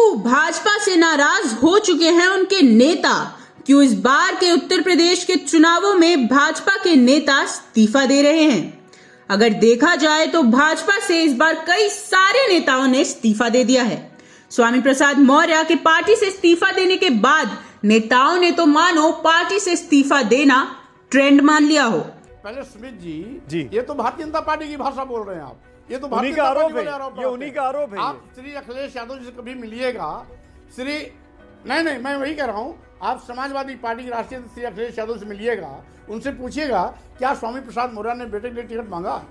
क्यों भाजपा से नाराज हो चुके हैं उनके नेता? क्यों इस बार के उत्तर प्रदेश के चुनावों में भाजपा के नेता इस्तीफा दे रहे हैं? अगर देखा जाए तो भाजपा से इस बार कई सारे नेताओं ने इस्तीफा दे दिया है। स्वामी प्रसाद मौर्य के पार्टी से इस्तीफा देने के बाद नेताओं ने तो मानो पार्टी से इस्तीफा देना ट्रेंड मान लिया हो। पहले स्मिथ जी ये तो भारतीय जनता पार्टी की भाषा बोल रहे हैं आप, ये तो भारतीय का जनता आरोप पार्टी है, वाले ये उन्हीं का आरोप है। आप श्री अखिलेश यादव जी से कभी मिलिएगा, श्री नहीं मैं वही कह रहा हूँ, आप समाजवादी पार्टी के राष्ट्रीय श्री अखिलेश यादव से मिलिएगा, उनसे पूछिएगा क्या स्वामी प्रसाद मौर्य ने बेटे के लिए टिकट मांगा,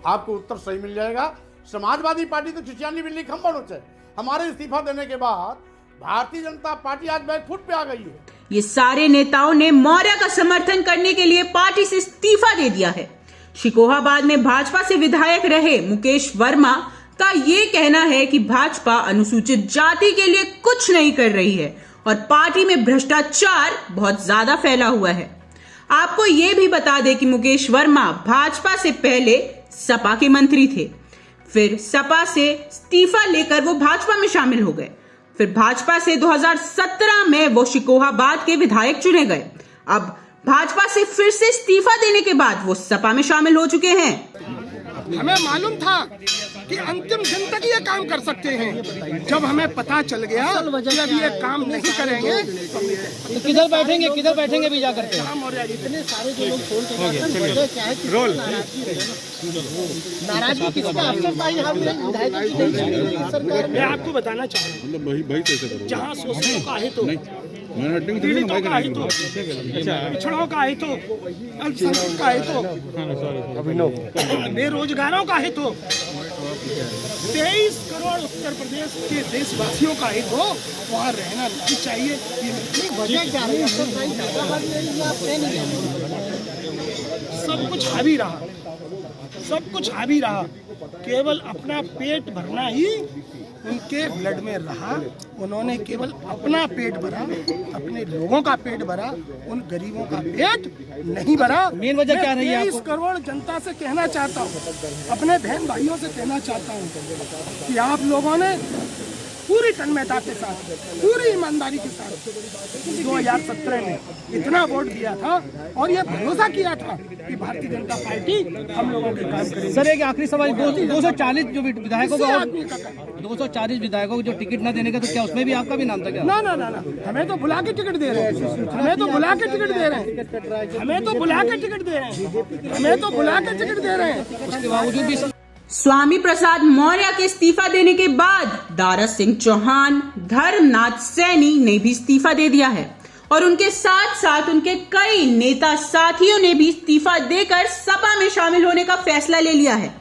आपको उत्तर सही मिल जाएगा। समाजवादी पार्टी तो खिसियानी बिल्ली खम्बन है। हमारे इस्तीफा देने के बाद भारतीय जनता पार्टी आज बैकफुट पे आ गई है। ये सारे नेताओं ने मौर्य का समर्थन करने के लिए पार्टी से इस्तीफा दे दिया है। शिकोहाबाद में भाजपा से विधायक रहे मुकेश वर्मा का ये कहना है कि भाजपा अनुसूचित जाति के लिए कुछ नहीं कर रही है और पार्टी में भ्रष्टाचार बहुत ज्यादा फैला हुआ है। आपको ये भी बता दें कि मुकेश वर्मा भाजपा से पहले सपा के मंत्री थे, फिर सपा से इस्तीफा लेकर वो भाजपा में शामिल हो गए। फिर भाजपा से 2017 में वो शिकोहाबाद के विधायक चुने गए। अब भाजपा से फिर से इस्तीफा देने के बाद वो सपा में शामिल हो चुके हैं। हमें मालूम था कि अंतिम दिन तक ये काम कर सकते हैं। जब हमें पता चल गया कि अब ये काम नहीं करेंगे तो किधर बैठेंगे भी जा करके? इतने सारे जो लोग रोल नाराजगी किसका अवसर था यहाँ सरकार। मैं आपको बताना चाह रहा हूँ, जहाँ शोषणों का है तो पीड़ितों का है तो पिछड़ों का है तो अल्पसंख्यकों का है तो बेरोजगारों का है तो 23 करोड़ उत्तर प्रदेश के देशवासियों का है तो वहाँ रहना नहीं चाहिए। वजह क्या है? सब कुछ हावी रहा, सब कुछ हावी रहा। केवल अपना पेट भरना ही उनके ब्लड में रहा। उन्होंने केवल अपना पेट भरा, अपने लोगों का पेट भरा, उन गरीबों का पेट नहीं भरा। मेन वजह क्या रही है? 23 करोड़ जनता से कहना चाहता हूँ, अपने बहन भाइयों से कहना चाहता हूँ कि आप लोगों ने पूरी तन्मयता के साथ, पूरी ईमानदारी के साथ 2017 में इतना वोट दिया था और ये भरोसा किया था कि भारतीय जनता पार्टी हम लोगों के काम करेगी। सर एक आखिरी सवाल, 240 जो विधायकों को 240 विधायकों को जो टिकट न देने का, तो क्या उसमें भी आपका भी नाम था क्या? ना, हमें तो बुला के टिकट दे रहे हैं, हमें तो बुला के टिकट दे रहे हैं, हमें तो बुला के टिकट दे रहे हैं, हमें तो बुला के टिकट दे रहे हैं। उसके बावजूद भी स्वामी प्रसाद मौर्य के इस्तीफा देने के बाद दारा सिंह चौहान, धर्मनाथ सैनी ने भी इस्तीफा दे दिया है और उनके साथ साथ उनके कई नेता साथियों ने भी इस्तीफा देकर सपा में शामिल होने का फैसला ले लिया है।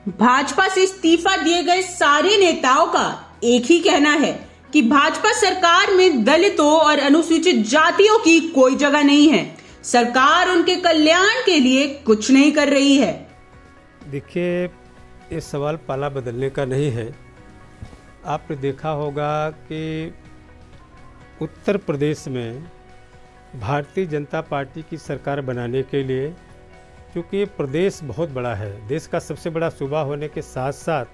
भाजपा से इस्तीफा दिए गए सारे नेताओं का एक ही कहना है कि भाजपा सरकार में दलितों और अनुसूचित जातियों की कोई जगह नहीं है। सरकार उनके कल्याण के लिए कुछ नहीं कर रही है। देखिए, ये सवाल पाला बदलने का नहीं है। आपने देखा होगा कि उत्तर प्रदेश में भारतीय जनता पार्टी की सरकार बनाने के लिए, क्योंकि ये प्रदेश बहुत बड़ा है, देश का सबसे बड़ा सूबा होने के साथ साथ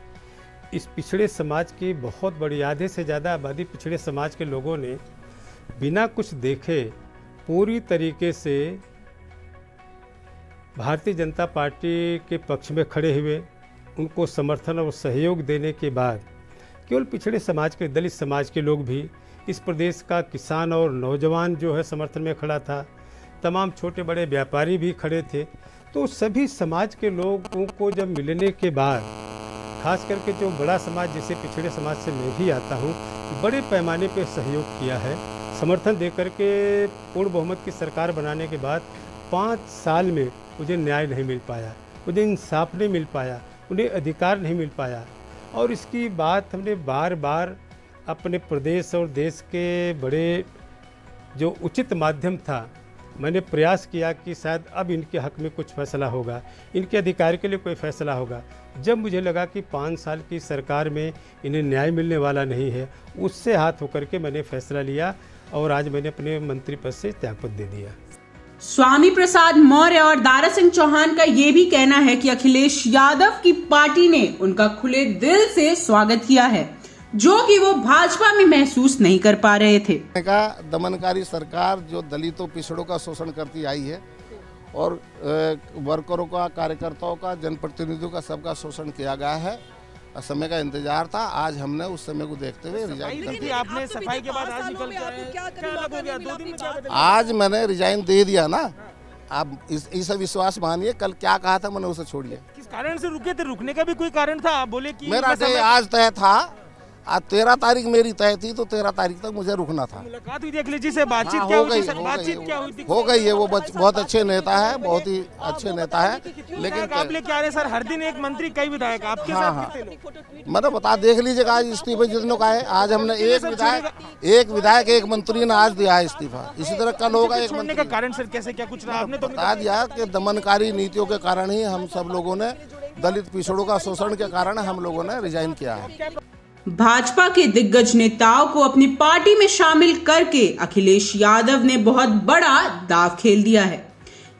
इस पिछड़े समाज की बहुत बड़ी, आधे से ज़्यादा आबादी पिछड़े समाज के लोगों ने बिना कुछ देखे पूरी तरीके से भारतीय जनता पार्टी के पक्ष में खड़े हुए, उनको समर्थन और सहयोग देने के बाद केवल पिछड़े समाज के, दलित समाज के लोग भी, इस प्रदेश का किसान और नौजवान जो है समर्थन में खड़ा था, तमाम छोटे बड़े व्यापारी भी खड़े थे। तो सभी समाज के लोगों को जब मिलने के बाद, खास करके जो बड़ा समाज जैसे पिछड़े समाज से मैं भी आता हूँ, बड़े पैमाने पर सहयोग किया है, समर्थन दे करके पूर्ण बहुमत की सरकार बनाने के बाद 5 साल में मुझे न्याय नहीं मिल पाया, मुझे इंसाफ नहीं मिल पाया, उन्हें अधिकार नहीं मिल पाया। और इसकी बात हमने बार बार अपने प्रदेश और देश के बड़े जो उचित माध्यम था, मैंने प्रयास किया कि शायद अब इनके हक में कुछ फैसला होगा, इनके अधिकार के लिए कोई फैसला होगा। जब मुझे लगा कि 5 साल की सरकार में इन्हें न्याय मिलने वाला नहीं है, उससे हाथ होकर के मैंने फैसला लिया और आज मैंने अपने मंत्री पद से त्यागपत्र दे दिया। स्वामी प्रसाद मौर्य और दारा सिंह चौहान का ये भी कहना है कि अखिलेश यादव की पार्टी ने उनका खुले दिल से स्वागत किया है। जो कि वो भाजपा में महसूस नहीं कर पा रहे थे। का दमनकारी सरकार जो दलितों पिछड़ों का शोषण करती आई है और वर्करों का, कार्यकर्ताओं का, जनप्रतिनिधियों का सबका शोषण किया गया है। समय का इंतजार था, आज हमने उस समय को देखते हुए रिजाइन कर दिया। आपने सफाई के बाद आज निकल के क्या अलग हो गया? 2 दिन में क्या बदला? आज मैंने रिजाइन दे दिया ना। आप इसे विश्वास मानिए, कल क्या कहा था मैंने उसे छोड़िए। किस कारण से रुके थे? रुकने का भी कोई कारण था? आप बोले कि मेरा डे आज तय था, आज 13 तारीख मेरी तय थी, तो 13 तारीख तक मुझे रुकना था। मुलाकात हुई थी अखिलेश जी से, बातचीत हाँ, क्या हो हुई गई, थी? हो बातचीत गई, क्या हुई थी? हो गई है। वो बहुत अच्छे नेता है, बहुत ही अच्छे नेता है। लेकिन आप लेके आ रहे सर, हर दिन एक मंत्री, कई विधायक, आपके साथ कितने लोग? मतलब बता देख लीजिएगा आज इस्तीफे जितनों का है। आज हमने एक विधायक एक मंत्री ने आज दिया है इस्तीफा। इसी तरह कल होगा एक छोड़ने मंत्री। का कारण सर कैसे, क्या कुछ रहा? आपने तो बता दिया कि दमनकारी नीतियों के कारण ही हम सब लोगों ने, दलित पिछड़ों का शोषण के कारण हम लोगों ने रिजाइन किया है। भाजपा के दिग्गज नेताओं को अपनी पार्टी में शामिल करके अखिलेश यादव ने बहुत बड़ा दांव खेल दिया है।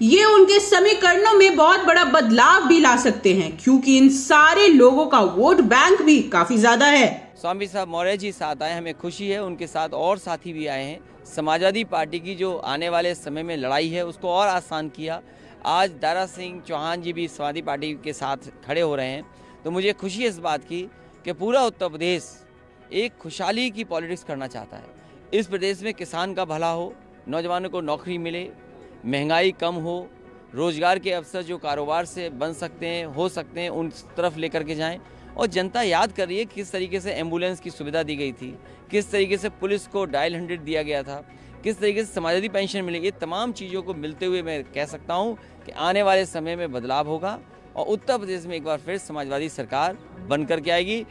ये उनके समीकरणों में बहुत बड़ा बदलाव भी ला सकते हैं, क्योंकि इन सारे लोगों का वोट बैंक भी काफी ज्यादा है। स्वामी साहब मौर्य जी साथ आए, हमें खुशी है। उनके साथ और साथी भी आए हैं। समाजवादी पार्टी की जो आने वाले समय में लड़ाई है उसको और आसान किया। आज दारा सिंह चौहान जी भी समाजवादी पार्टी के साथ खड़े हो रहे हैं। तो मुझे खुशी है इस बात की कि पूरा उत्तर प्रदेश एक खुशहाली की पॉलिटिक्स करना चाहता है। इस प्रदेश में किसान का भला हो, नौजवानों को नौकरी मिले, महंगाई कम हो, रोजगार के अवसर जो कारोबार से बन सकते हैं, हो सकते हैं, उन तरफ लेकर के जाएं। और जनता याद कर रही है किस तरीके से एम्बुलेंस की सुविधा दी गई थी, किस तरीके से पुलिस को डायल 100 दिया गया था, किस तरीके से समाजवादी पेंशन मिली। ये तमाम चीज़ों को मिलते हुए मैं कह सकता हूँ कि आने वाले समय में बदलाव होगा और उत्तर प्रदेश में एक बार फिर समाजवादी सरकार बन करके आएगी।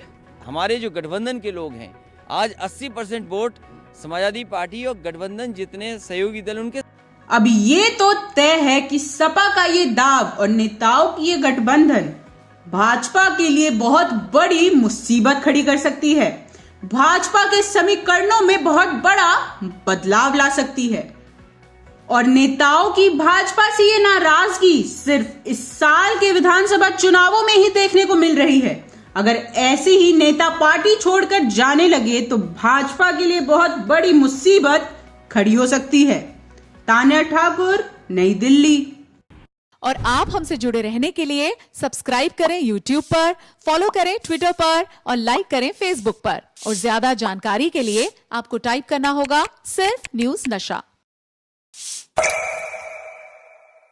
हमारे जो गठबंधन के लोग हैं, आज 80% वोट समाजवादी पार्टी और गठबंधन जितने सहयोगी दल उनके। अब ये तो तय है कि सपा का ये दाव और नेताओं की ये गठबंधन भाजपा के लिए बहुत बड़ी मुसीबत खड़ी कर सकती है। भाजपा के समीकरणों में बहुत बड़ा बदलाव ला सकती है और नेताओं की भाजपा से ये नाराजगी सिर्फ इस साल के विधानसभा चुनावों में ही देखने को मिल रही है। अगर ऐसे ही नेता पार्टी छोड़कर जाने लगे तो भाजपा के लिए बहुत बड़ी मुसीबत खड़ी हो सकती है। तान्या ठाकुर, नई दिल्ली। और आप हमसे जुड़े रहने के लिए सब्सक्राइब करें YouTube पर, फॉलो करें Twitter पर और लाइक करें Facebook पर। और ज्यादा जानकारी के लिए आपको टाइप करना होगा सिर्फ न्यूज़ नशा।